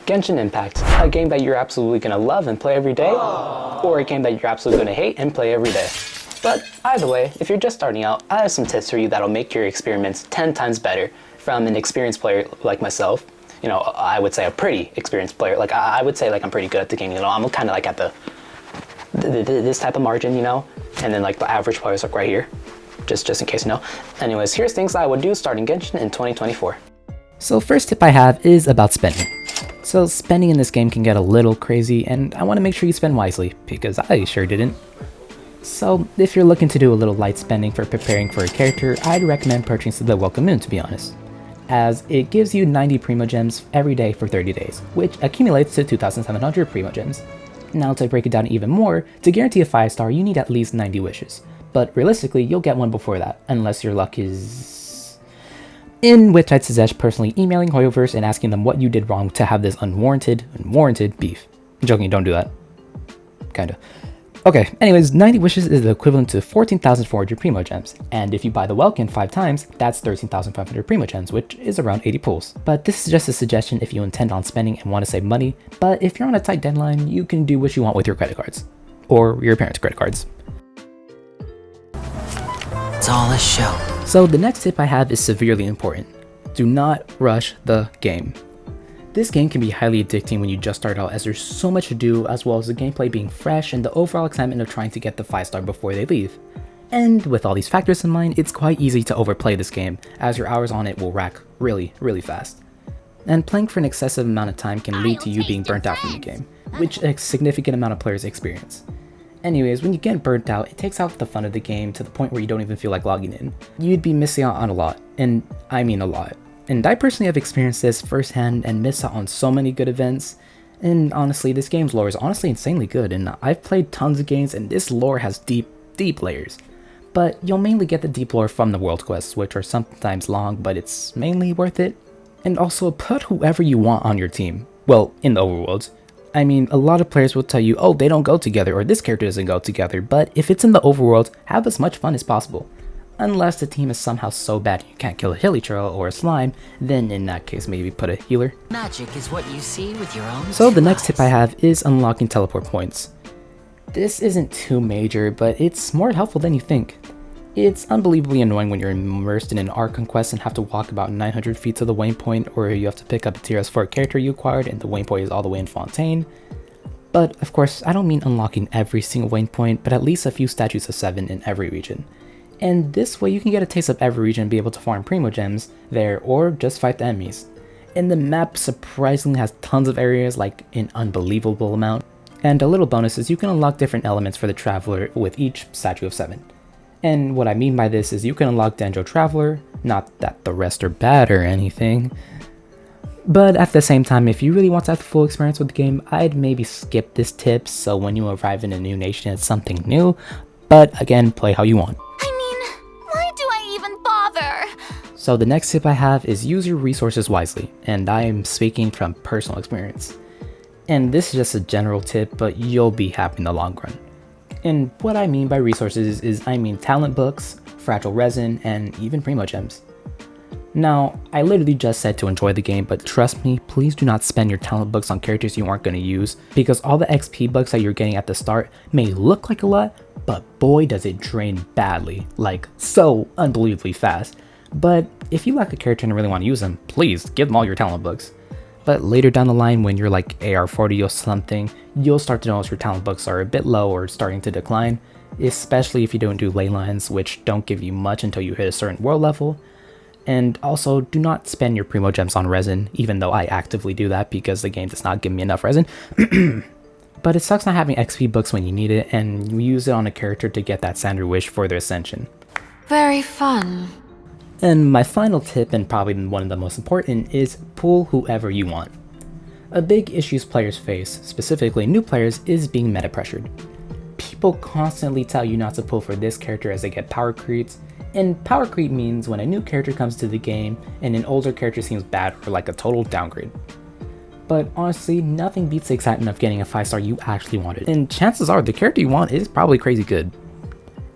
Genshin Impact, a game that you're absolutely gonna love and play every day, or a game that you're absolutely gonna hate and play every day. But either way, if you're just starting out, I have some tips for you that'll make your experiments 10 times better from an experienced player like myself. You know, I would say a pretty experienced player. Like, I would say like I'm pretty good at the game, you know, I'm kind of like at this type of margin, you know, and then like the average players like right here, just in case you know. Anyways, here's things I would do starting Genshin in 2024. So first tip I have is about spending. So spending in this game can get a little crazy, and I want to make sure you spend wisely, because I sure didn't. So if you're looking to do a little light spending for preparing for a character, I'd recommend purchasing the Welcome Moon, to be honest, as it gives you 90 Primo Gems every day for 30 days, which accumulates to 2,700 Primo Gems. Now to break it down even more, to guarantee a 5-star you need at least 90 wishes, but realistically you'll get one before that, unless your luck is... In which I'd suggest personally emailing Hoyoverse and asking them what you did wrong to have this unwarranted beef. I'm joking, don't do that. Kinda. Okay, anyways, 90 wishes is the equivalent to 14,400 Primo Gems, and if you buy the Welkin 5 times, that's 13,500 Primo Gems, which is around 80 pulls. But this is just a suggestion if you intend on spending and want to save money, but if you're on a tight deadline, you can do what you want with your credit cards. Or your parents' credit cards. It's all a show. So the next tip I have is severely important. Do not rush the game. This game can be highly addicting when you just start out, as there's so much to do, as well as the gameplay being fresh and the overall excitement of trying to get the 5-star before they leave. And with all these factors in mind, it's quite easy to overplay this game, as your hours on it will rack really fast. And playing for an excessive amount of time can lead to you being burnt out from the game, which a significant amount of players experience. Anyways, when you get burnt out, it takes out the fun of the game to the point where you don't even feel like logging in. You'd be missing out on a lot, and I mean a lot. And I personally have experienced this firsthand and missed out on so many good events. And honestly, this game's lore is honestly insanely good, and I've played tons of games and this lore has deep layers. But you'll mainly get the deep lore from the world quests, which are sometimes long, but it's mainly worth it. And also, put whoever you want on your team. Well, in the overworlds. I mean, a lot of players will tell you, oh, they don't go together, or this character doesn't go together, but if it's in the overworld, have as much fun as possible. Unless the team is somehow so bad you can't kill a Hilichurl or a slime, then in that case maybe put a healer. Magic is what you see with your own So the next tip I have is unlocking teleport points. This isn't too major, but it's more helpful than you think. It's unbelievably annoying when you're immersed in an Archon quest and have to walk about 900 feet to the waypoint, or you have to pick up materials for a character you acquired and the waypoint is all the way in Fontaine. But of course, I don't mean unlocking every single waypoint, but at least a few statues of 7 in every region. And this way you can get a taste of every region and be able to farm Primo Gems there, or just fight the enemies. And the map surprisingly has tons of areas, like an unbelievable amount. And a little bonus is you can unlock different elements for the Traveler with each statue of 7. And what I mean by this is you can unlock Dendro Traveler, not that the rest are bad or anything. But at the same time, if you really want to have the full experience with the game, I'd maybe skip this tip so when you arrive in a new nation it's something new. But again, play how you want. Why do I even bother? So the next tip I have is use your resources wisely, and I am speaking from personal experience. And this is just a general tip, but you'll be happy in the long run. And what I mean by resources is I mean talent books, fragile resin, and even Primo Gems. Now, I literally just said to enjoy the game, but trust me, please do not spend your talent books on characters you aren't going to use, because all the XP bucks that you're getting at the start may look like a lot, but boy does it drain badly, like so unbelievably fast. But if you like a character and really want to use them, please give them all your talent books. But later down the line, when you're like AR40 or something, you'll start to notice your talent books are a bit low or starting to decline, especially if you don't do ley lines, which don't give you much until you hit a certain world level. And also, do not spend your Primo Gems on resin, even though I actively do that because the game does not give me enough resin. But it sucks not having XP books when you need it, and you use it on a character to get that standard wish for their ascension. Very fun. And my final tip, and probably one of the most important, is pull whoever you want. A big issue players face, specifically new players, is being meta pressured. People constantly tell you not to pull for this character as they get power creeps, and power creep means when a new character comes to the game and an older character seems bad or like a total downgrade. But honestly, nothing beats the excitement of getting a 5-star you actually wanted, and chances are the character you want is probably crazy good.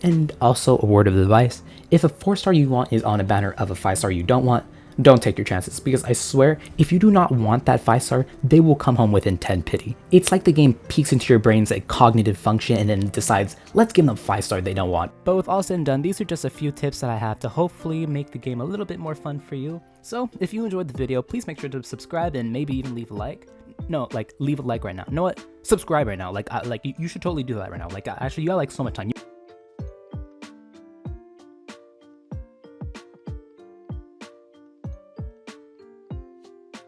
And also a word of advice, if a 4-star you want is on a banner of a 5-star you don't want, Don't take your chances, because I swear, if you do not want that 5-star, they will come home within 10 pity. It's like the game peeks into your brain's like cognitive function and then decides, let's give them 5-star they don't want. But with all said and done, these are just a few tips that I have to hopefully make the game a little bit more fun for you. So if you enjoyed the video, please make sure to subscribe and maybe even leave a like. No, like leave a like right now. You know what? Subscribe right now. Like you should totally do that right now. Like actually, you got like so much time.